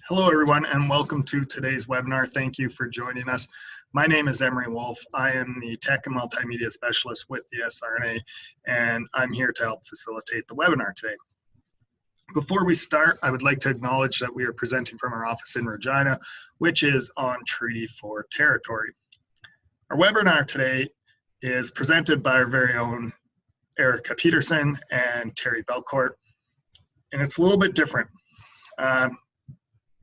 Hello, everyone, and welcome to today's webinar. Thank you for joining us. My name is Emery Wolf. I am the Tech and Multimedia Specialist with the SRNA, and I'm here to help facilitate the webinar today. Before we start, I would like to acknowledge that we are presenting from our office in Regina, which is on Treaty 4 territory. Our webinar today is presented by our very own Erica Peterson and Terry Belcourt, and it's a little bit different.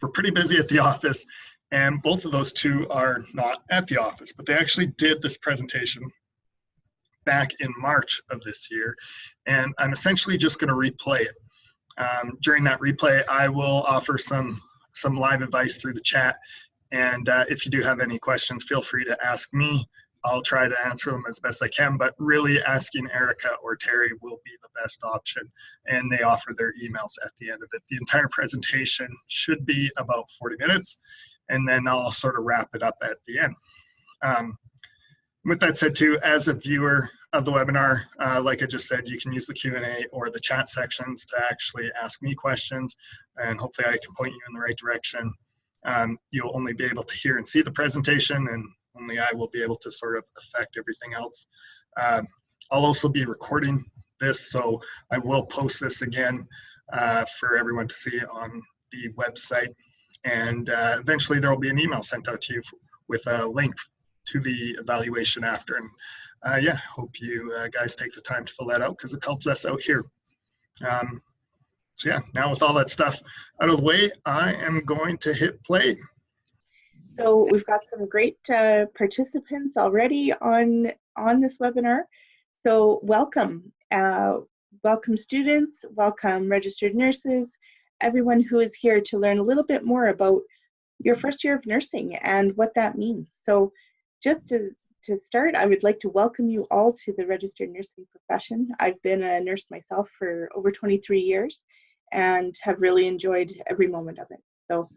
We're pretty busy at the office, and both of those two are not at the office, but they actually did this presentation back in March of this year, and I'm essentially just going to replay it. During that replay, I will offer some live advice through the chat, and if you do have any questions, feel free to ask me. I'll try to answer them as best I can, but really asking Erica or Terry will be the best option, and they offer their emails at the end of it. The entire presentation should be about 40 minutes, and then I'll sort of wrap it up at the end. With that said too, as a viewer of the webinar, like I just said, you can use the Q&A or the chat sections to actually ask me questions, and hopefully I can point you in the right direction. You'll only be able to hear and see the presentation, and only I will be able to sort of affect everything else. I'll also be recording this, so I will post this again for everyone to see on the website. And eventually there will be an email sent out to you with a link to the evaluation after. And yeah, hope you guys take the time to fill that out because it helps us out here. So yeah, now with all that stuff out of the way, I am going to hit play. So we've got some great participants already on this webinar. So welcome. Welcome students, welcome registered nurses, everyone who is here to learn a little bit more about your first year of nursing and what that means. So just to start, I would like to welcome you all to the registered nursing profession. I've been a nurse myself for over 23 years and have really enjoyed every moment of it. So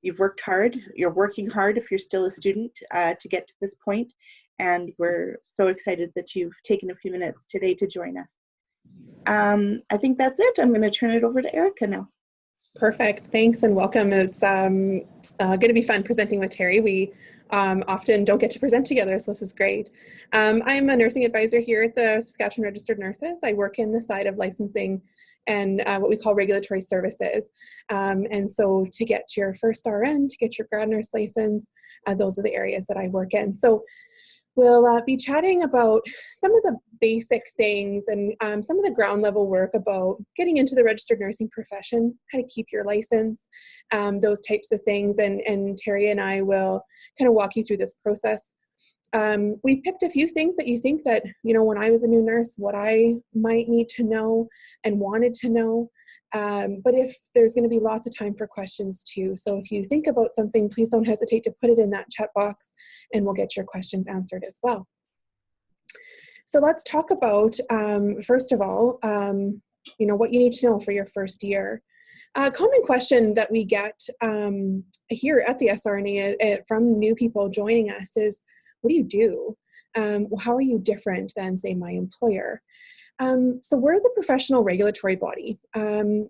you've worked hard, you're working hard if you're still a student to get to this point, and we're so excited that you've taken a few minutes today to join us. I think that's it. I'm going to turn it over to Erica now. Perfect. Thanks and welcome. It's going to be fun presenting with Terry. We often don't get to present together, so this is great. I'm a nursing advisor here at the Saskatchewan Registered Nurses. I work in the side of licensing and what we call regulatory services. And so to get your first RN, to get your grad nurse license, those are the areas that I work in. So we'll be chatting about some of the basic things and some of the ground level work about getting into the registered nursing profession, how to keep your license, those types of things. And Terry and I will kind of walk you through this process. We've picked a few things that you think that, you know, when I was a new nurse, what I might need to know and wanted to know. But if there's going to be lots of time for questions too. So if you think about something, please don't hesitate to put it in that chat box and we'll get your questions answered as well. So let's talk about, first of all, you know, what you need to know for your first year. A common question that we get here at the SRNA from new people joining us is, what do you do? How are you different than, say, my employer? So we're the professional regulatory body.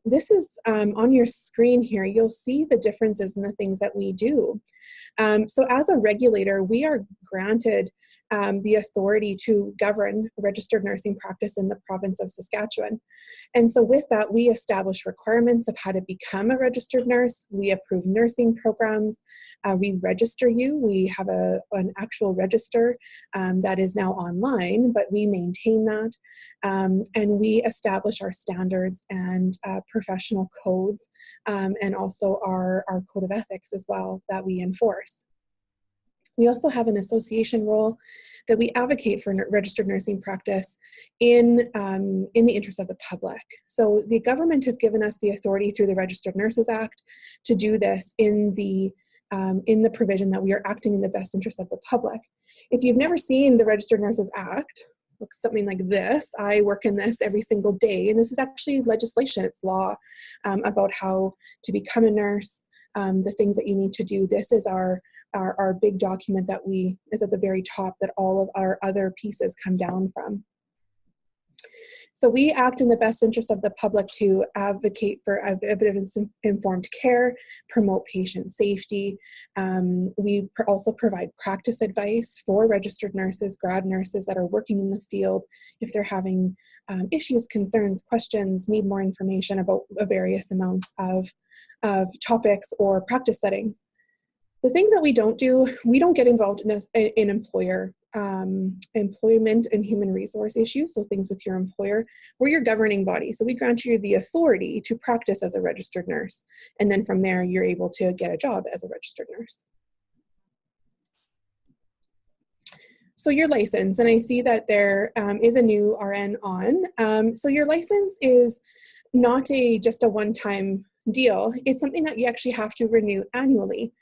This is on your screen here. You'll see the differences in the things that we do. So as a regulator, we are granted the authority to govern registered nursing practice in the province of Saskatchewan. And so with that, we establish requirements of how to become a registered nurse. We approve nursing programs. We register you. We have an actual register that is now online, but we maintain that. And we establish our standards and professional codes, and also our code of ethics as well that we enforce. We also have an association role that we advocate for registered nursing practice in the interest of the public. So the government has given us the authority through the Registered Nurses Act to do this in the provision that we are acting in the best interest of the public. If you've never seen the Registered Nurses Act, looks something like this. I work in this every single day, and this is actually legislation, it's law about how to become a nurse, the things that you need to do. This is our big document that is at the very top that all of our other pieces come down from. So we act in the best interest of the public to advocate for evidence-informed care, promote patient safety. We also provide practice advice for registered nurses, grad nurses that are working in the field if they're having issues, concerns, questions, need more information about various amounts of topics or practice settings. The things that we don't do, we don't get involved in employment and human resource issues, so things with your employer. We're your governing body, so we grant you the authority to practice as a registered nurse, and then from there you're able to get a job as a registered nurse. So your license, and I see that there is a new RN on. So your license is not just a one-time deal. It's something that you actually have to renew annually.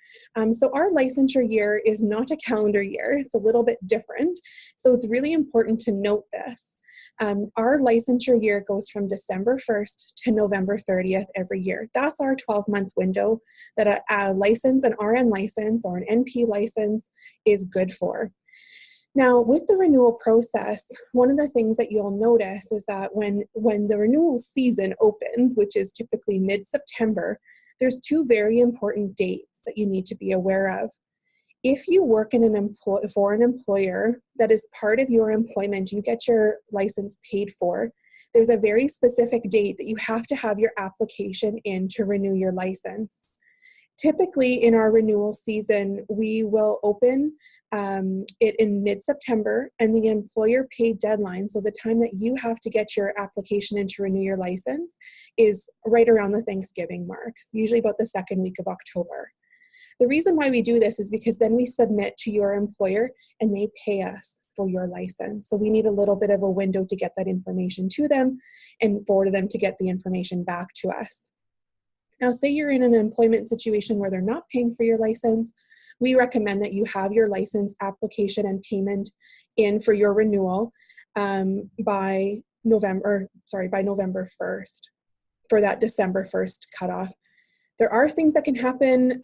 So our licensure year is not a calendar year. It's a little bit different. So it's really important to note this. Our licensure year goes from December 1st to November 30th every year. That's our 12-month window that a license, an RN license or an NP license is good for. Now, with the renewal process, one of the things that you'll notice is that when the renewal season opens, which is typically mid-September, there's two very important dates that you need to be aware of. If you work for an employer that is part of your employment, you get your license paid for, there's a very specific date that you have to have your application in to renew your license. Typically in our renewal season, we will open it in mid-September, and the employer paid deadline, so the time that you have to get your application in to renew your license, is right around the Thanksgiving mark, usually about the second week of October. The reason why we do this is because then we submit to your employer and they pay us for your license. So we need a little bit of a window to get that information to them and for them to get the information back to us. Now, say you're in an employment situation where they're not paying for your license, we recommend that you have your license application and payment in for your renewal by November 1st for that December 1st cutoff. There are things that can happen.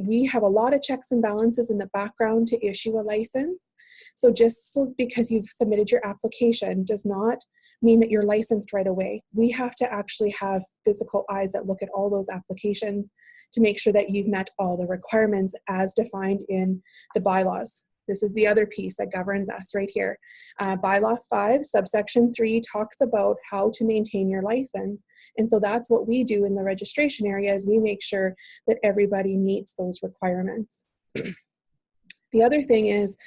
We have a lot of checks and balances in the background to issue a license. So just because you've submitted your application does not mean that you're licensed right away. We have to actually have physical eyes that look at all those applications to make sure that you've met all the requirements as defined in the bylaws. This is the other piece that governs us right here. Bylaw 5, subsection 3 talks about how to maintain your license. And so that's what we do in the registration area, is we make sure that everybody meets those requirements. The other thing is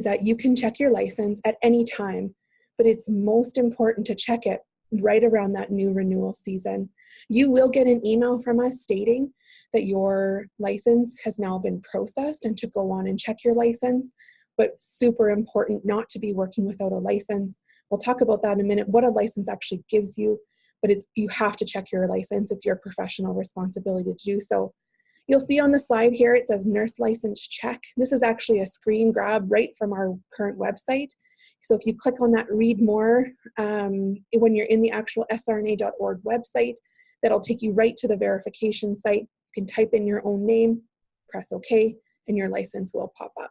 that you can check your license at any time, but it's most important to check it right around that new renewal season. You will get an email from us stating that your license has now been processed and to go on and check your license, but super important not to be working without a license. We'll talk about that in a minute, what a license actually gives you, but you have to check your license. It's your professional responsibility to do so. You'll see on the slide here, it says nurse license check. This is actually a screen grab right from our current website. So if you click on that read more, when you're in the actual srna.org website, that'll take you right to the verification site. You can type in your own name, press OK, and your license will pop up.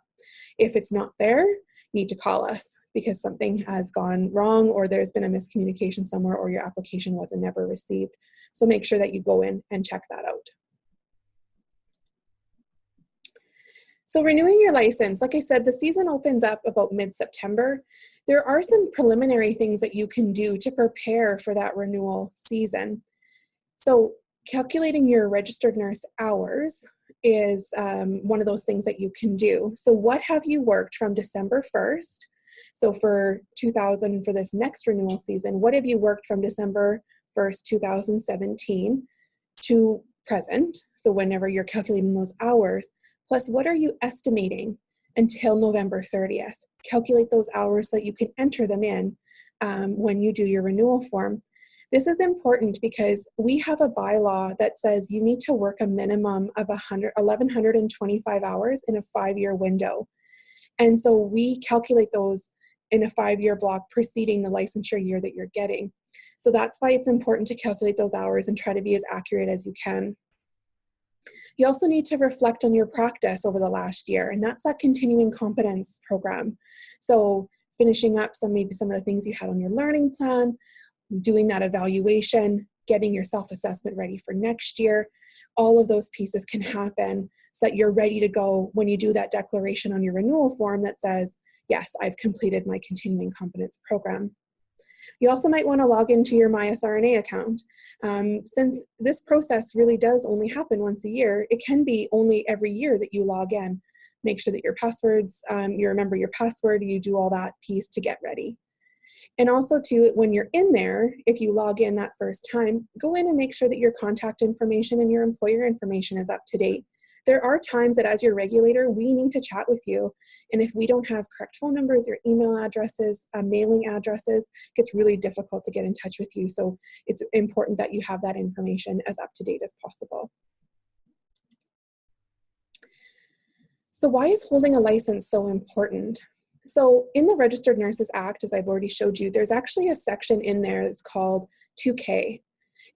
If it's not there, you need to call us because something has gone wrong or there's been a miscommunication somewhere or your application wasn't never received. So make sure that you go in and check that out. So renewing your license, like I said, the season opens up about mid-September. There are some preliminary things that you can do to prepare for that renewal season. So calculating your registered nurse hours is one of those things that you can do. So what have you worked from December 1st? So for this next renewal season, what have you worked from December 1st, 2017 to present? So whenever you're calculating those hours, plus what are you estimating until November 30th? Calculate those hours so that you can enter them in when you do your renewal form. This is important because we have a bylaw that says you need to work a minimum of 1,125 hours in a 5-year window. And so we calculate those in a 5-year block preceding the licensure year that you're getting. So that's why it's important to calculate those hours and try to be as accurate as you can. You also need to reflect on your practice over the last year, and that's that continuing competence program. So finishing up maybe some of the things you had on your learning plan, doing that evaluation, getting your self-assessment ready for next year. All of those pieces can happen so that you're ready to go when you do that declaration on your renewal form that says, yes, I've completed my continuing competence program. You also might want to log into your My SRNA account. Since this process really does only happen once a year, it can be only every year that you log in. Make sure that your passwords, you remember your password, you do all that piece to get ready. And also too, when you're in there, if you log in that first time, go in and make sure that your contact information and your employer information is up to date. There are times that as your regulator, we need to chat with you. And if we don't have correct phone numbers, your email addresses, mailing addresses, it gets really difficult to get in touch with you. So it's important that you have that information as up to date as possible. So why is holding a license so important? So in the Registered Nurses Act, as I've already showed you, there's actually a section in there that's called 2K.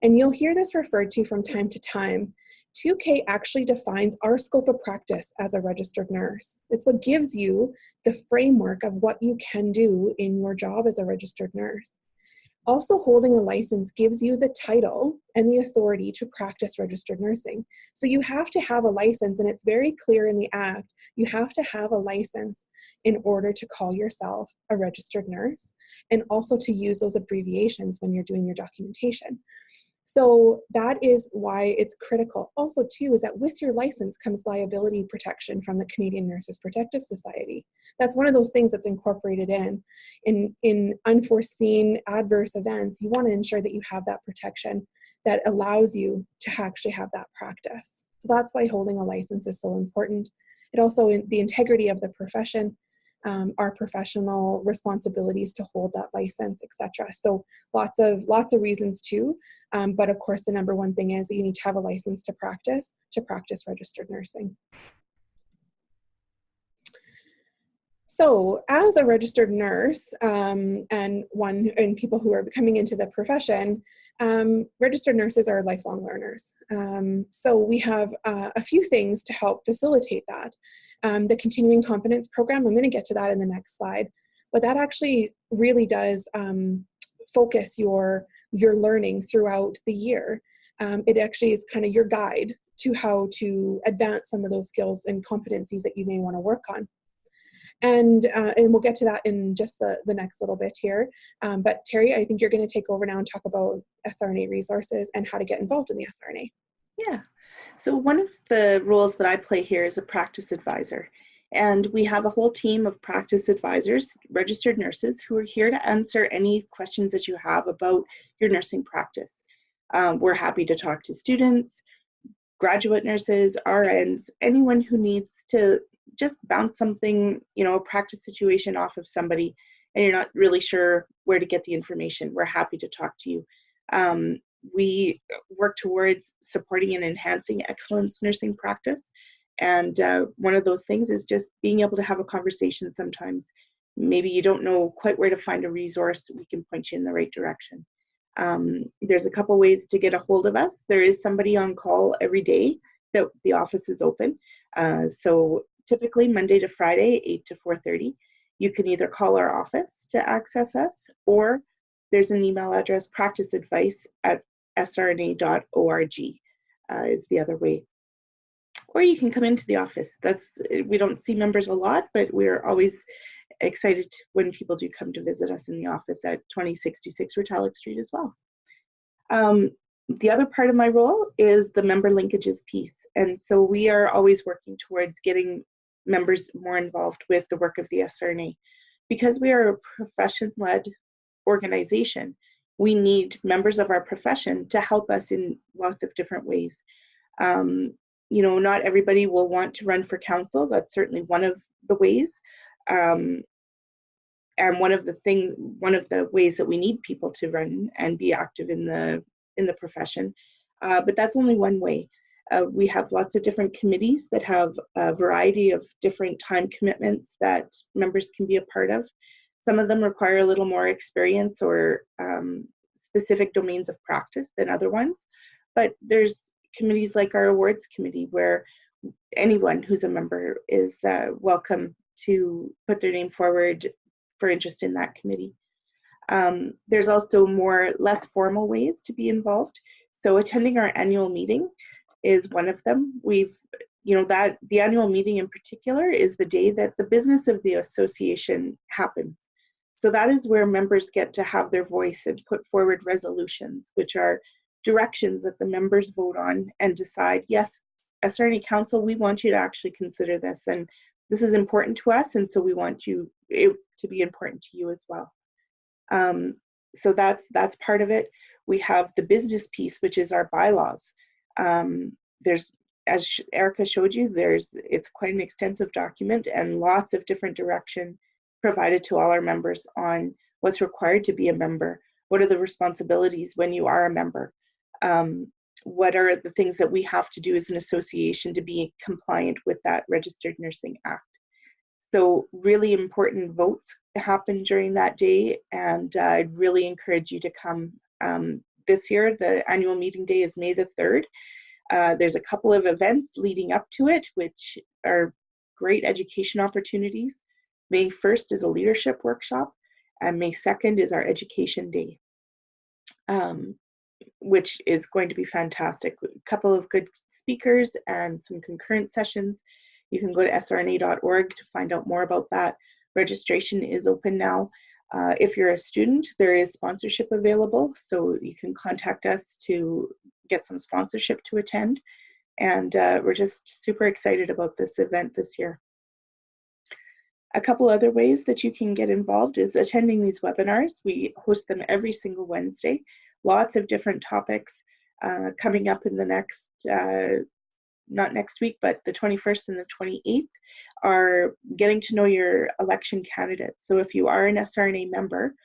And you'll hear this referred to from time to time. 2K actually defines our scope of practice as a registered nurse. It's what gives you the framework of what you can do in your job as a registered nurse. Also, holding a license gives you the title and the authority to practice registered nursing. So you have to have a license, and it's very clear in the Act, you have to have a license in order to call yourself a registered nurse, and also to use those abbreviations when you're doing your documentation. So that is why it's critical. Also, too, is that with your license comes liability protection from the Canadian Nurses Protective Society. That's one of those things that's incorporated in unforeseen adverse events. You want to ensure that you have that protection that allows you to actually have that practice. So that's why holding a license is so important. It also, the integrity of the profession, our professional responsibilities to hold that license, etc. So lots of reasons too. But of course, the number one thing is that you need to have a license to practice registered nursing. So as a registered nurse and people who are coming into the profession, registered nurses are lifelong learners. So we have a few things to help facilitate that. The continuing competence program, I'm going to get to that in the next slide, but that actually really does focus your learning throughout the year. It actually is kind of your guide to how to advance some of those skills and competencies that you may want to work on. And we'll get to that in just the next little bit here. But Terry, I think you're going to take over now and talk about SRNA resources and how to get involved in the SRNA. Yeah. So one of the roles that I play here is a practice advisor. And we have a whole team of practice advisors, registered nurses, who are here to answer any questions that you have about your nursing practice. We're happy to talk to students, graduate nurses, RNs, anyone who needs to just bounce something, a practice situation off of somebody, and you're not really sure where to get the information. We're happy to talk to you. We work towards supporting and enhancing excellence nursing practice. And one of those things is just being able to have a conversation sometimes. Maybe you don't know quite where to find a resource, we can point you in the right direction. There's a couple ways to get a hold of us. There is somebody on call every day that the office is open. So typically Monday to Friday, 8 to 4:30. You can either call our office to access us, or there's an email address, practiceadvice@srna.org is the other way. Or you can come into the office. We don't see members a lot, but we're always excited when people do come to visit us in the office at 2066 Retallick Street as well. The other part of my role is the member linkages piece. And so we are always working towards getting members more involved with the work of the SRNA. Because we are a profession-led organization, we need members of our profession to help us in lots of different ways. Not everybody will want to run for council. That's certainly one of the ways. And one of the ways that we need people to run and be active in the profession. But that's only one way. We have lots of different committees that have a variety of different time commitments that members can be a part of. Some of them require a little more experience or specific domains of practice than other ones. But there's committees like our awards committee where anyone who's a member is welcome to put their name forward for interest in that committee. There's also less formal ways to be involved. So attending our annual meeting is one of them. That the annual meeting in particular is the day that the business of the association happens. So that is where members get to have their voice and put forward resolutions, which are directions that the members vote on and decide, yes, SRNA Council, we want you to actually consider this, and this is important to us, and so we want it to be important to you as well. So that's part of it. We have the business piece, which is our bylaws. There's, as Erica showed you, it's quite an extensive document and lots of different direction provided to all our members on what's required to be a member. What are the responsibilities when you are a member? What are the things that we have to do as an association to be compliant with that Registered Nursing Act? So really important votes happen during that day, and I'd really encourage you to come. This year, the annual meeting day is May the 3rd. There's a couple of events leading up to it, which are great education opportunities. May 1st is a leadership workshop, and May 2nd is our education day, which is going to be fantastic. A couple of good speakers and some concurrent sessions. You can go to srna.org to find out more about that. Registration is open now. If you're a student, there is sponsorship available, so you can contact us to get some sponsorship to attend. And we're just super excited about this event this year. A couple other ways that you can get involved is attending these webinars. We host them every single Wednesday. Lots of different topics coming up in the next, not next week, but the 21st and the 28th are getting to know your election candidates. So if you are an SRNA member,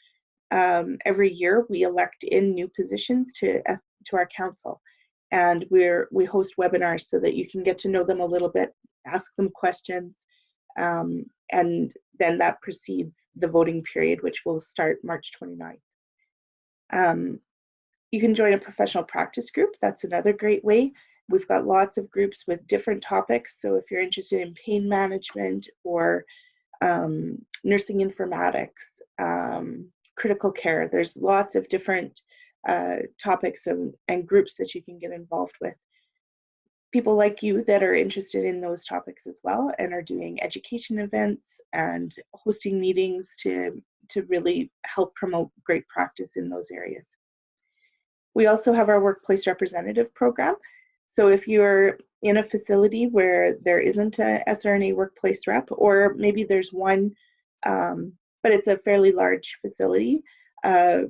every year we elect in new positions to our council. And we host webinars so that you can get to know them a little bit, ask them questions, and then that precedes the voting period, which will start March 29th. You can join a professional practice group. That's another great way. We've got lots of groups with different topics. So if you're interested in pain management or nursing informatics, critical care, there's lots of different topics and groups that you can get involved with. People like you that are interested in those topics as well and are doing education events and hosting meetings to really help promote great practice in those areas. We also have our workplace representative program. So if you're in a facility where there isn't a SRNA workplace rep, or maybe there's one, but it's a fairly large facility,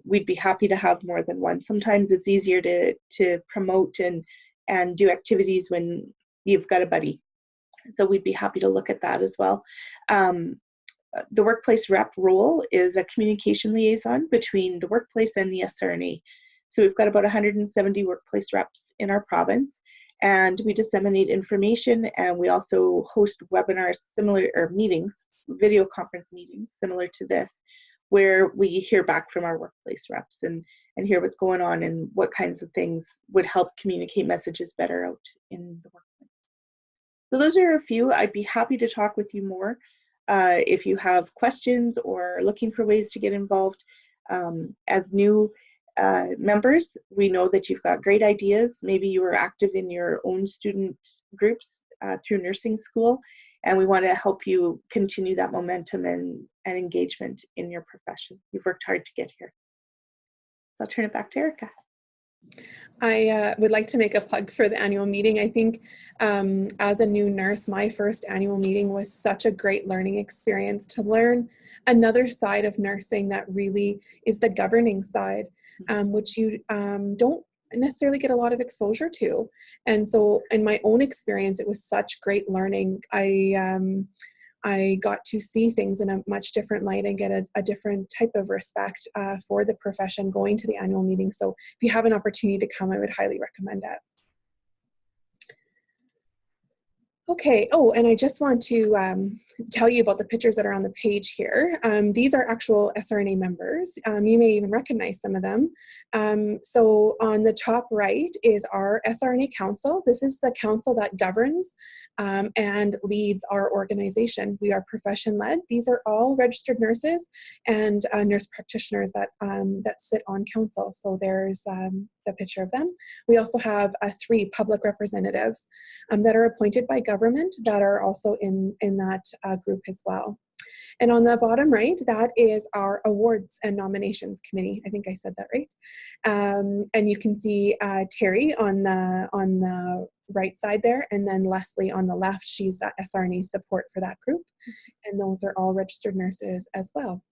we'd be happy to have more than one. Sometimes it's easier to promote and do activities when you've got a buddy. So we'd be happy to look at that as well. The workplace rep role is a communication liaison between the workplace and the SRNA. So we've got about 170 workplace reps in our province, and we disseminate information, and we also host webinars similar, or meetings, video conference meetings similar to this, where we hear back from our workplace reps and hear what's going on and what kinds of things would help communicate messages better out in the workplace. So those are a few. I'd be happy to talk with you more if you have questions or looking for ways to get involved. As new members, we know that you've got great ideas. Maybe you are active in your own student groups through nursing school, and we want to help you continue that momentum and engagement in your profession. You've worked hard to get here. So I'll turn it back to Erica. I would like to make a plug for the annual meeting. I think as a new nurse, my first annual meeting was such a great learning experience to learn another side of nursing that really is the governing side, which you don't necessarily get a lot of exposure to. And so in my own experience, it was such great learning. I got to see things in a much different light and get a different type of respect for the profession going to the annual meeting. So if you have an opportunity to come, I would highly recommend it. Okay, oh, and I just want to tell you about the pictures that are on the page here. These are actual SRNA members. You may even recognize some of them. So on the top right is our SRNA Council. This is the council that governs and leads our organization. We are profession-led. These are all registered nurses and nurse practitioners that, that sit on council. So there's the picture of them. We also have 3 public representatives that are appointed by government that are also in that group as well. And on the bottom right, that is our awards and nominations committee. I think I said that right. And you can see Terry on the right side there, and then Leslie on the left. She's SRNA support for that group. And those are all registered nurses as well.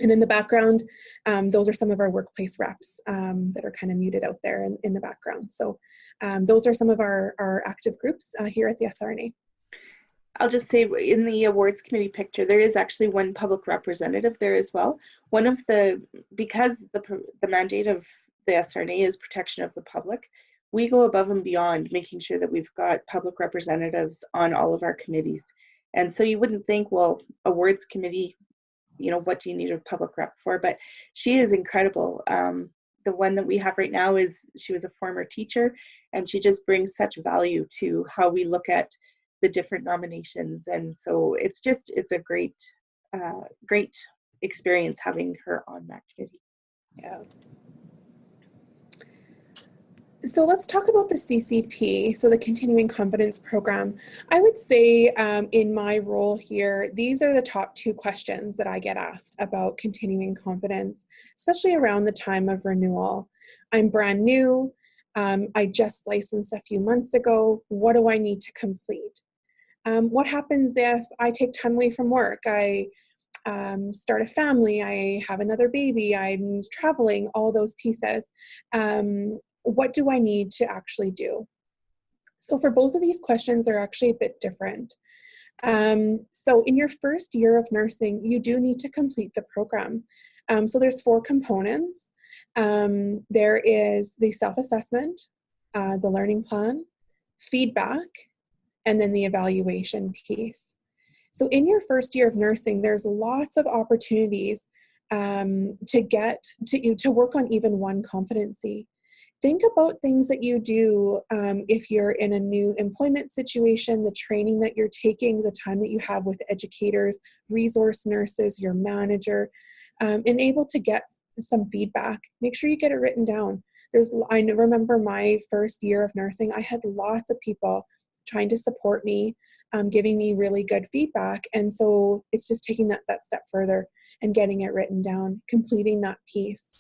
And in the background, those are some of our workplace reps that are kind of muted out there in the background. So those are some of our active groups here at the SRNA. I'll just say in the awards committee picture, there is actually one public representative there as well. One of because the mandate of the SRNA is protection of the public, we go above and beyond making sure that we've got public representatives on all of our committees. And so you wouldn't think, well, awards committee, you know, what do you need a public rep for? But she is incredible. The one that we have right now she was a former teacher, and she just brings such value to how we look at the different nominations. And so it's a great experience having her on that committee. Yeah. So let's talk about the CCP, so the Continuing Competence Program. I would say in my role here, these are the top 2 questions that I get asked about continuing competence, especially around the time of renewal. I'm brand new. I just licensed a few months ago. What do I need to complete? What happens if I take time away from work? I start a family, I have another baby, I'm traveling, all those pieces. What do I need to actually do? So for both of these questions, they're actually a bit different. So in your first year of nursing, you do need to complete the program. So there's 4 components. There is the self-assessment, the learning plan, feedback, and then the evaluation piece. So in your first year of nursing, there's lots of opportunities to work on even one competency. Think about things that you do if you're in a new employment situation, the training that you're taking, the time that you have with educators, resource nurses, your manager, and able to get some feedback. Make sure you get it written down. I remember my first year of nursing, I had lots of people trying to support me, giving me really good feedback. And so it's just taking that step further and getting it written down, completing that piece.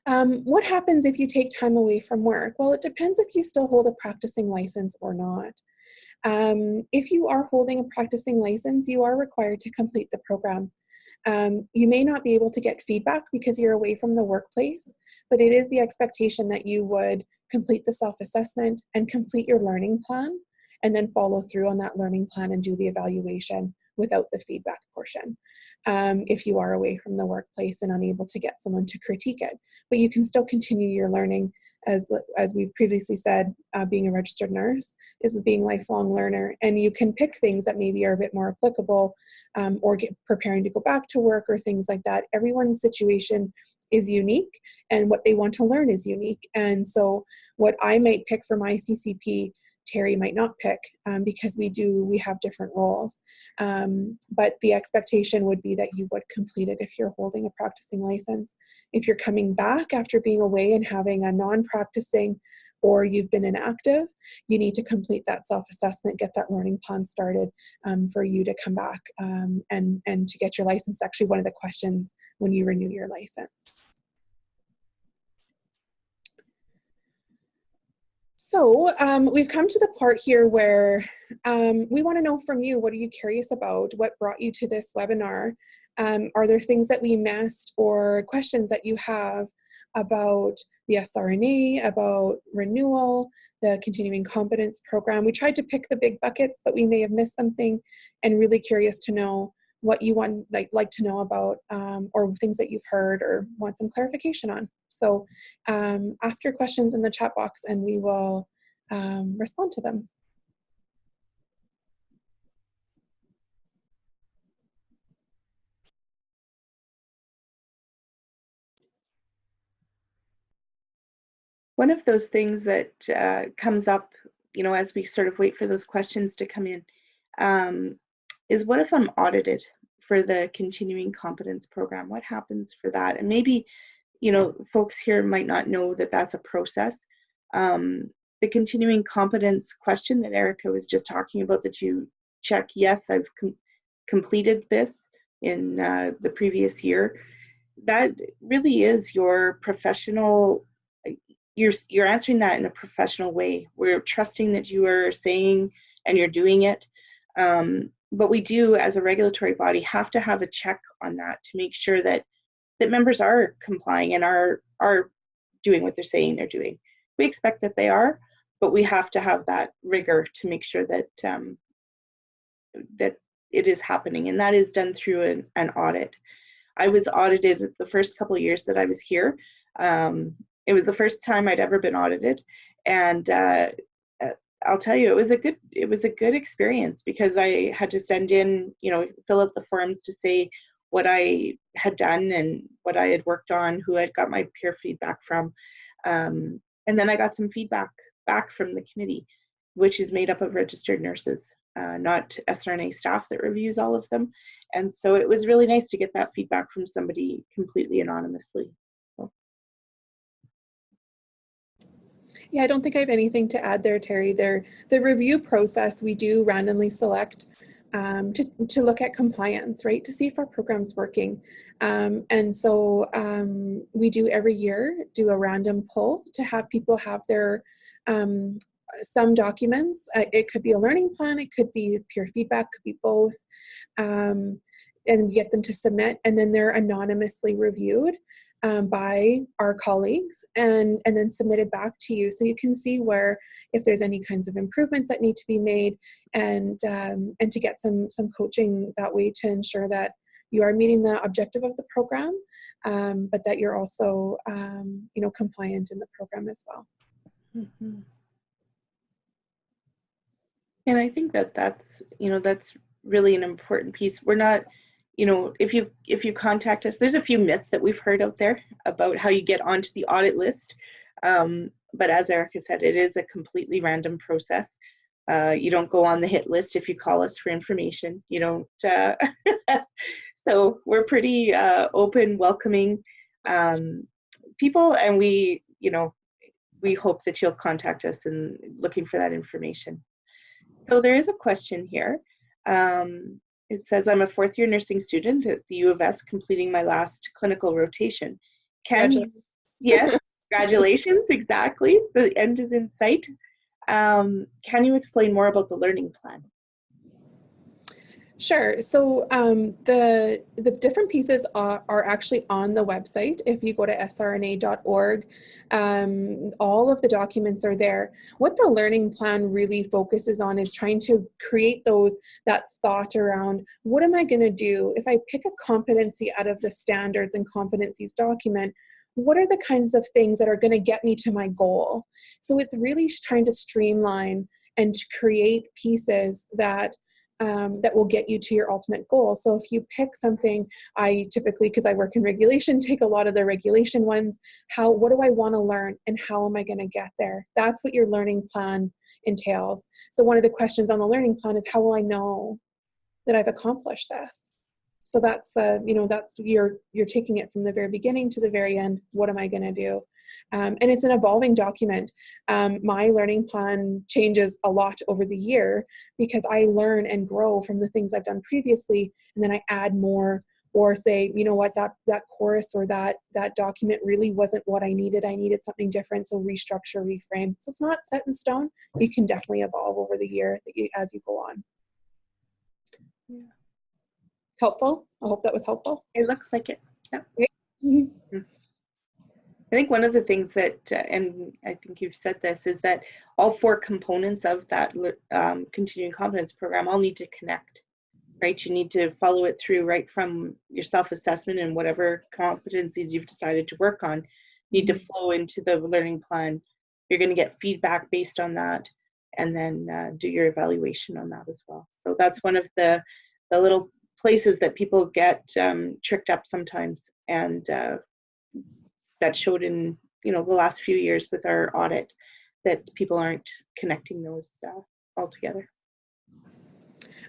What happens if you take time away from work? Well, it depends if you still hold a practicing license or not. If you are holding a practicing license, you are required to complete the program. You may not be able to get feedback because you're away from the workplace, but it is the expectation that you would complete the self-assessment and complete your learning plan, and then follow through on that learning plan and do the evaluation without the feedback portion, if you are away from the workplace and unable to get someone to critique it. But you can still continue your learning, as we've previously said, being a registered nurse is being a lifelong learner, and you can pick things that maybe are a bit more applicable, or preparing to go back to work or things like that. Everyone's situation is unique, and what they want to learn is unique. And so what I might pick for my CCP, Terry might not pick, because we have different roles. But the expectation would be that you would complete it if you're holding a practicing license. If you're coming back after being away and having a non-practicing, or you've been inactive, you need to complete that self-assessment, get that learning plan started, for you to come back and to get your license. Actually, one of the questions when you renew your license. So we've come to the part here where we want to know from you, what are you curious about? What brought you to this webinar? Are there things that we missed or questions that you have about the SRNA, about renewal, the Continuing Competence Program? We tried to pick the big buckets, but we may have missed something, and really curious to know what you want, like to know about, or things that you've heard or want some clarification on. So ask your questions in the chat box and we will respond to them. One of those things that comes up, as we sort of wait for those questions to come in, is what if I'm audited for the continuing competence program? What happens for that? And maybe, folks here might not know that that's a process. The continuing competence question that Erica was just talking about, that you check, yes, I've completed this in the previous year, that really is your professional, you're answering that in a professional way. We're trusting that you are saying and you're doing it. But we do, as a regulatory body, have to have a check on that to make sure that members are complying and are doing what they're saying they're doing. We expect that they are, but we have to have that rigor to make sure that that it is happening, and that is done through an audit. I was audited the first couple of years that I was here. It was the first time I'd ever been audited, and I'll tell you, it was a good experience, because I had to send in, fill out the forms to say what I had done and what I had worked on, who I'd got my peer feedback from, and then I got some feedback back from the committee, which is made up of registered nurses, not SRNA staff that reviews all of them. And so it was really nice to get that feedback from somebody completely anonymously. So. Yeah, I don't think I have anything to add there, Terry. The review process, we do randomly select to look at compliance, right, to see if our program's working. And so we do every year do a random pull to have people have their some documents. It could be a learning plan, it could be peer feedback, could be both, and we get them to submit, and then they're anonymously reviewed by our colleagues and then submitted back to you, so you can see where, if there's any kinds of improvements that need to be made, and to get some coaching that way to ensure that you are meeting the objective of the program, but that you're also compliant in the program as well. Mm-hmm. And I think that's really an important piece. We're not, if you contact us, there's a few myths that we've heard out there about how you get onto the audit list. But as Erica said, it is a completely random process. You don't go on the hit list if you call us for information. You don't. So we're pretty open, welcoming people, and we hope that you'll contact us and looking for that information. So there is a question here. It says, I'm a fourth year nursing student at the U of S completing my last clinical rotation. Yes, congratulations, exactly. The end is in sight. Can you explain more about the learning plan? Sure. So the different pieces are actually on the website. If you go to srna.org, all of the documents are there. What the learning plan really focuses on is trying to create that thought around, what am I going to do if I pick a competency out of the standards and competencies document? What are the kinds of things that are going to get me to my goal? So it's really trying to streamline and to create pieces that will get you to your ultimate goal. So if you pick something, I typically, because I work in regulation, take a lot of the regulation ones. What do I want to learn and how am I going to get there? That's what your learning plan entails. So one of the questions on the learning plan is, how will I know that I've accomplished this? So that's you're taking it from the very beginning to the very end. What am I going to do? And it's an evolving document. My learning plan changes a lot over the year because I learn and grow from the things I've done previously, and then I add more, or say, you know what, that course or that document really wasn't what I needed. I needed something different, so restructure, reframe. So it's not set in stone. You can definitely evolve over the year as you go on. Yeah. Helpful? I hope that was helpful. It looks like it. Yep. Mm-hmm. I think one of the things that, and I think you've said this, is that all four components of that continuing competence program all need to connect, right? You need to follow it through right from your self-assessment and whatever competencies you've decided to work on need to flow into the learning plan. You're going to get feedback based on that, and then do your evaluation on that as well. So that's one of the little places that people get tricked up sometimes, and that showed in you know, the last few years with our audit, that people aren't connecting those all together.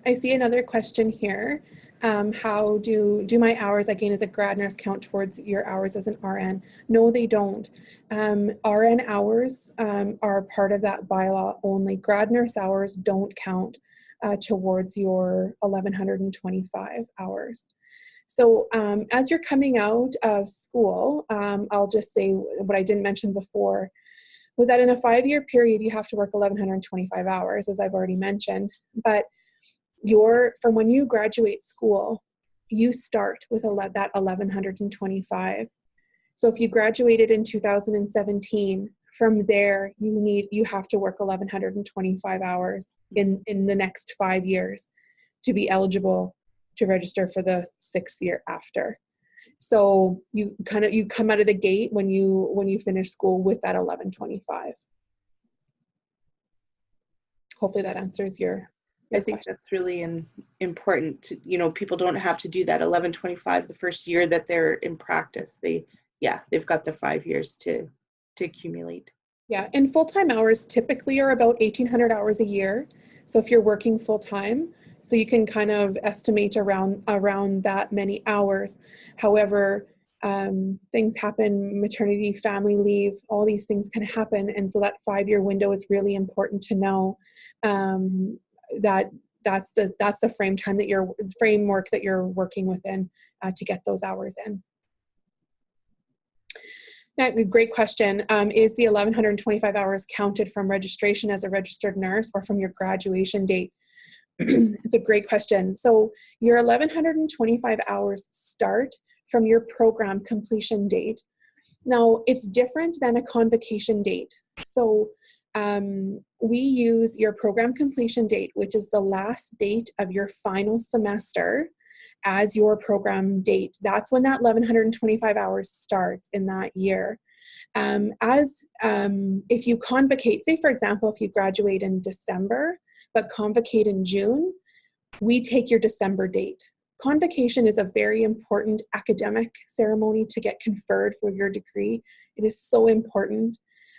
I see another question here. How do my hours I gain as a grad nurse count towards your hours as an RN? No, they don't. RN hours are part of that bylaw only. Grad nurse hours don't count towards your 1,125 hours. So as you're coming out of school, I'll just say what I didn't mention before was that in a 5-year period, you have to work 1,125 hours, as I've already mentioned. But from when you graduate school, you start with that 1,125. So if you graduated in 2017, from there you have to work 1,125 hours in the next 5 years to be eligible to register for the 6th year after. So you come out of the gate when you finish school with that 1,125. Hopefully that answers your I think question. that's really important. You know, people don't have to do that 1125 the first year that they're in practice. They've got the 5 years to accumulate. Yeah, and full-time hours typically are about 1,800 hours a year. So if you're working full-time, so you can kind of estimate around that many hours. However, things happen, maternity, family leave, all these things can happen. And so that 5-year window is really important to know. That's the framework that you're working within to get those hours in. Now, great question. Is the 1,125 hours counted from registration as a registered nurse or from your graduation date? It's a great question. So your 1,125 hours start from your program completion date. Now, it's different than a convocation date. So we use your program completion date, which is the last date of your final semester, as your program date. That's when that 1,125 hours starts in that year. If you convocate, say for example, if you graduate in December, but convocate in June, we take your December date. Convocation is a very important academic ceremony to get conferred for your degree. It is so important.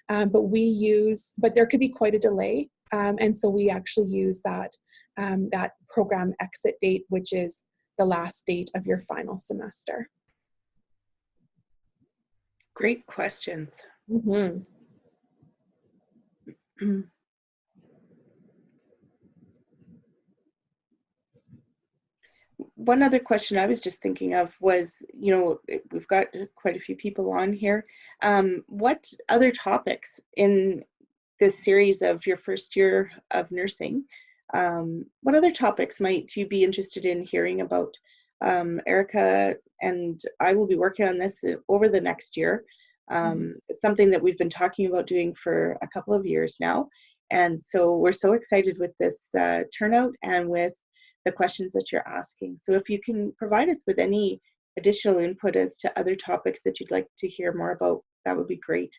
But there could be quite a delay. And so we actually use that program exit date, which is the last date of your final semester. Great questions. Mm-hmm. One other question I was just thinking of was, you know, we've got quite a few people on here. What other topics in this series of your first year of nursing, what other topics might you be interested in hearing about? Erica and I will be working on this over the next year. It's something that we've been talking about doing for a couple of years now. And so we're so excited with this turnout and with the questions that you're asking. So if you can provide us with any additional input as to other topics that you'd like to hear more about, that would be great.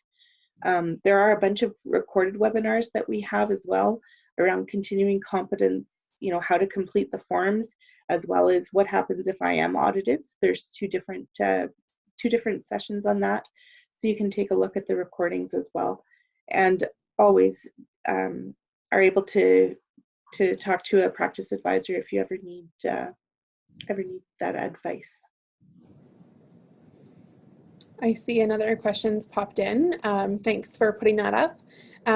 There are a bunch of recorded webinars that we have as well around continuing competence, you know, how to complete the forms, as well as what happens if I am audited. There's two different sessions on that. So you can take a look at the recordings as well. And always are able to talk to a practice advisor if you ever need that advice. I see another question's popped in. Thanks for putting that up.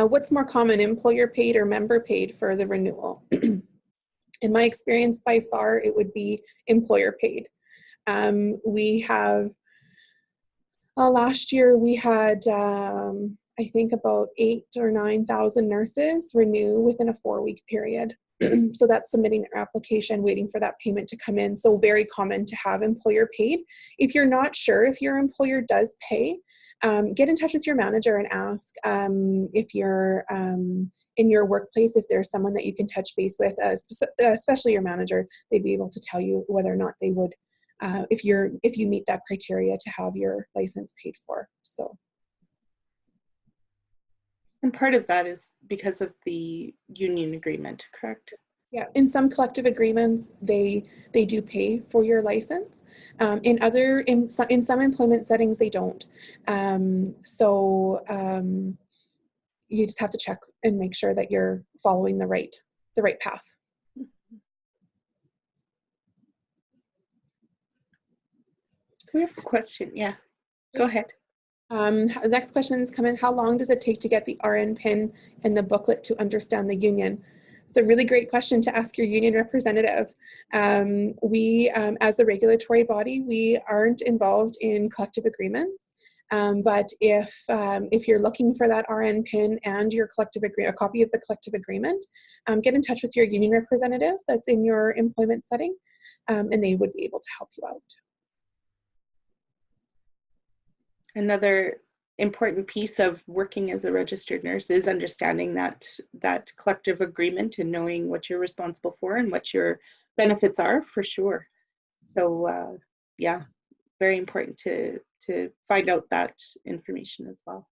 What's more common, employer paid or member paid for the renewal? In my experience, by far, it would be employer paid. We have, last year we had, I think about 8,000 or 9,000 nurses renew within a 4-week period. So that's submitting their application, waiting for that payment to come in. So very common to have employer paid. If you're not sure if your employer does pay, get in touch with your manager and ask if you're in your workplace, if there's someone that you can touch base with, especially your manager. They'd be able to tell you whether or not they would, if you meet that criteria to have your license paid for. So. And part of that is because of the union agreement, correct? Yeah, in some collective agreements, they do pay for your license. In some employment settings, they don't. You just have to check and make sure that you're following the right path. So we have a question. Yeah, go ahead. The next question is coming. How long does it take to get the RN PIN and the booklet to understand the union? It's a really great question to ask your union representative. We, as the regulatory body, we aren't involved in collective agreements. But if you're looking for that RN PIN and your a copy of the collective agreement, get in touch with your union representative that's in your employment setting, and they would be able to help you out. Another important piece of working as a registered nurse is understanding that collective agreement and knowing what you're responsible for and what your benefits are, for sure. So yeah, very important to find out that information as well.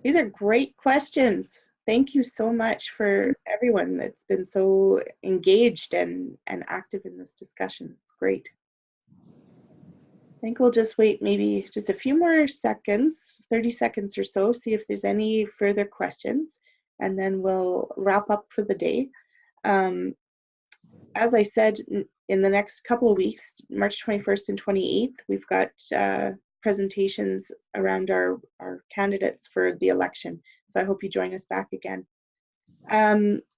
These are great questions. Thank you so much for everyone that's been so engaged and active in this discussion. It's great. I think we'll just wait maybe just a few more seconds, 30 seconds or so, see if there's any further questions, and then we'll wrap up for the day. As I said, in the next couple of weeks, March 21st and 28th, we've got presentations around our candidates for the election. So I hope you join us back again.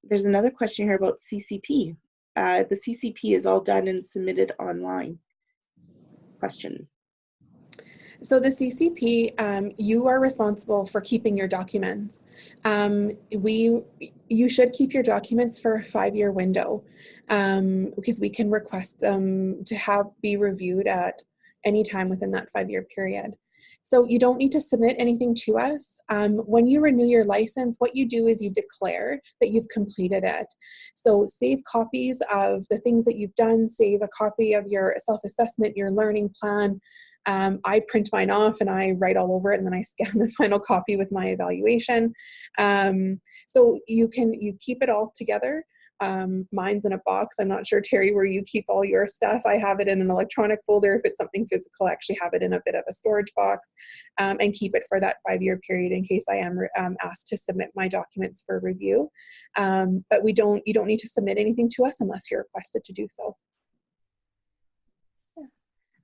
There's another question here about CCP. The CCP is all done and submitted online. Question. So the CCP, you are responsible for keeping your documents. You should keep your documents for a 5-year window, because we can request them to be reviewed at any time within that 5-year period. So you don't need to submit anything to us. When you renew your license, what you do is you declare that you've completed it. So save copies of the things that you've done, save a copy of your self-assessment, your learning plan. I print mine off and I write all over it, and then I scan the final copy with my evaluation. So you keep it all together. Mine's in a box. I'm not sure, Terry, where you keep all your stuff. I have it in an electronic folder. If it's something physical, I actually have it in a bit of a storage box, and keep it for that 5-year period in case I am asked to submit my documents for review. But you don't need to submit anything to us unless you're requested to do so.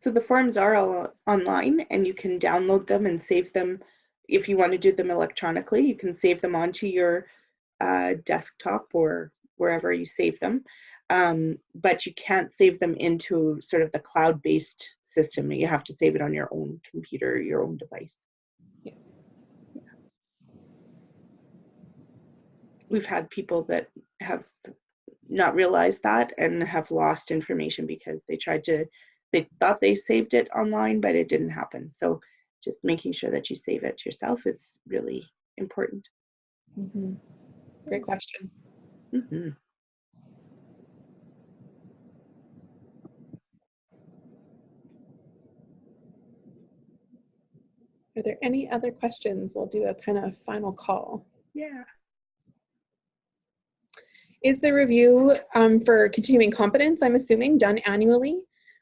So the forms are all online, and you can download them and save them. If you want to do them electronically, you can save them onto your desktop or wherever you save them. But you can't save them into sort of the cloud-based system. You have to save it on your own computer, your own device. Yeah. We've had people that have not realized that and have lost information because they thought they saved it online, but it didn't happen. So just making sure that you save it yourself is really important. Mm-hmm. Great question. Mm-hmm. Are there any other questions? We'll do a kind of final call. Yeah. Is the review for continuing competence, I'm assuming, done annually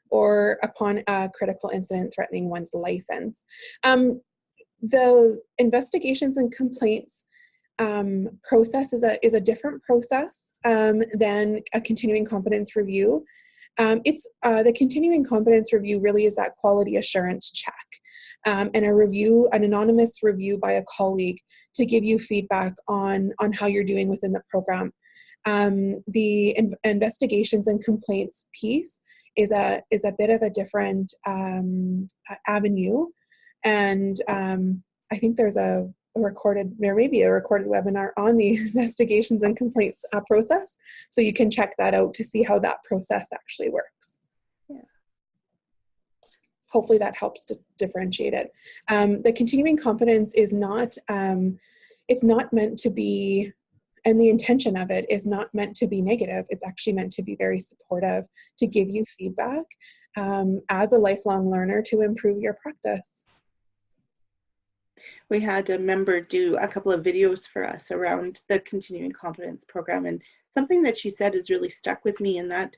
or upon a critical incident threatening one's license? The investigations and complaints process is a different process than a continuing competence review. The continuing competence review really is that quality assurance check, and an anonymous review by a colleague to give you feedback on how you're doing within the program. The investigations and complaints piece is a bit of a different avenue, and I think there may be a recorded webinar on the investigations and complaints process, so you can check that out to see how that process actually works. Yeah. Hopefully that helps to differentiate it. The continuing competence is not, it's not meant to be, and the intention of it is not meant to be negative. It's actually meant to be very supportive, to give you feedback as a lifelong learner to improve your practice. we had a member do a couple of videos for us around the continuing competence program, and something that she said has really stuck with me, and that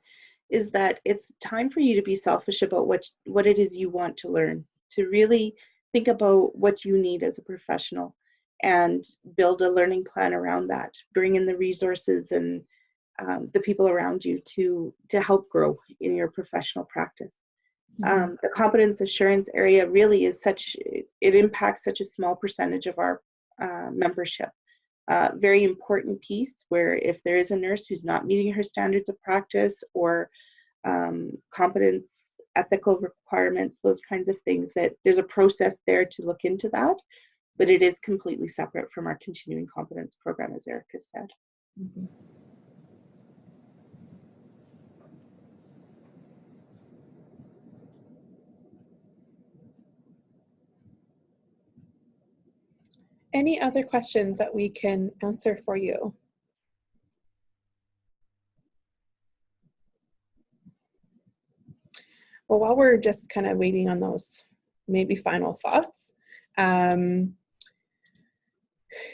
is that it's time for you to be selfish about what it is you want to learn, to really think about what you need as a professional and build a learning plan around that. Bring in the resources and the people around you to help grow in your professional practice. The competence assurance area really is it impacts such a small percentage of our membership. Very important piece where if there is a nurse who's not meeting her standards of practice or competence, ethical requirements, those kinds of things, that there's a process there to look into that, but it is completely separate from our continuing competence program, as Erica said. Mm-hmm. Any other questions that we can answer for you? Well, while we're just kind of waiting on those maybe final thoughts,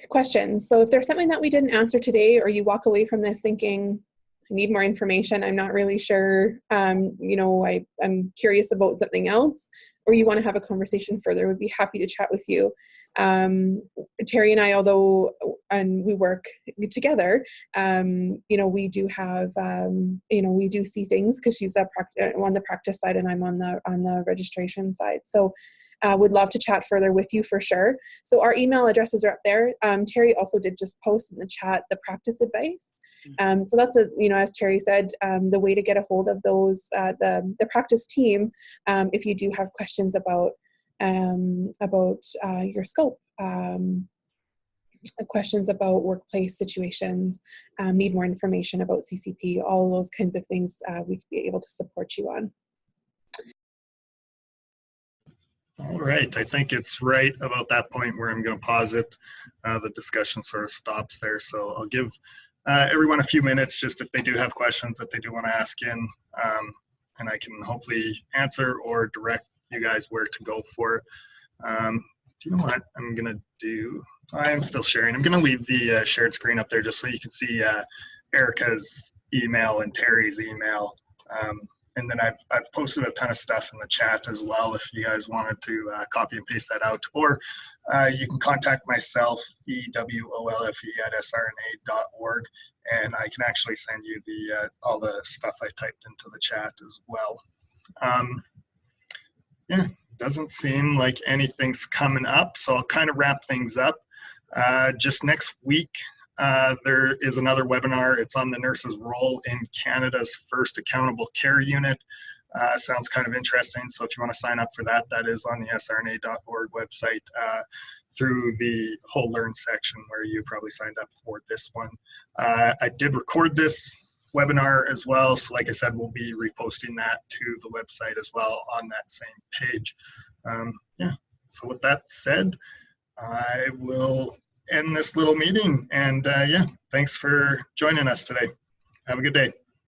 questions. So if there's something that we didn't answer today, or you walk away from this thinking, I need more information, I'm not really sure, you know, I'm curious about something else, or you want to have a conversation further, we'd be happy to chat with you. Terry and I, although we work together, you know, we do have, you know, we do see things because she's on the practice side and I'm on the registration side. So would love to chat further with you for sure. So our email addresses are up there. Terry also did just post in the chat the practice advice. So that's you know, as Terry said, the way to get a hold of those, the practice team, if you do have questions about your scope, questions about workplace situations, need more information about CCP, all those kinds of things, we could be able to support you on. All right, I think it's right about that point where I'm going to pause it. The discussion sort of stops there, so I'll give everyone a few minutes just if they do have questions that they do want to ask in, and I can hopefully answer or direct you guys where to go for it. Do you know what I'm going to do? I'm still sharing. I'm going to leave the shared screen up there just so you can see Erica's email and Terry's email. And then I've posted a ton of stuff in the chat as well if you guys wanted to copy and paste that out. Or you can contact myself, ewolfe@srna.org, and I can actually send you all the stuff I typed into the chat as well. Yeah, doesn't seem like anything's coming up, so I'll kind of wrap things up. Just next week, there is another webinar. It's on the nurse's role in Canada's first accountable care unit. Sounds kind of interesting. So if you want to sign up for that, that is on the srna.org website through the whole learn section where you probably signed up for this one. I did record this webinar as well. So like I said, we'll be reposting that to the website as well on that same page. Yeah, so with that said, I will end this little meeting, and yeah, thanks for joining us today. Have a good day.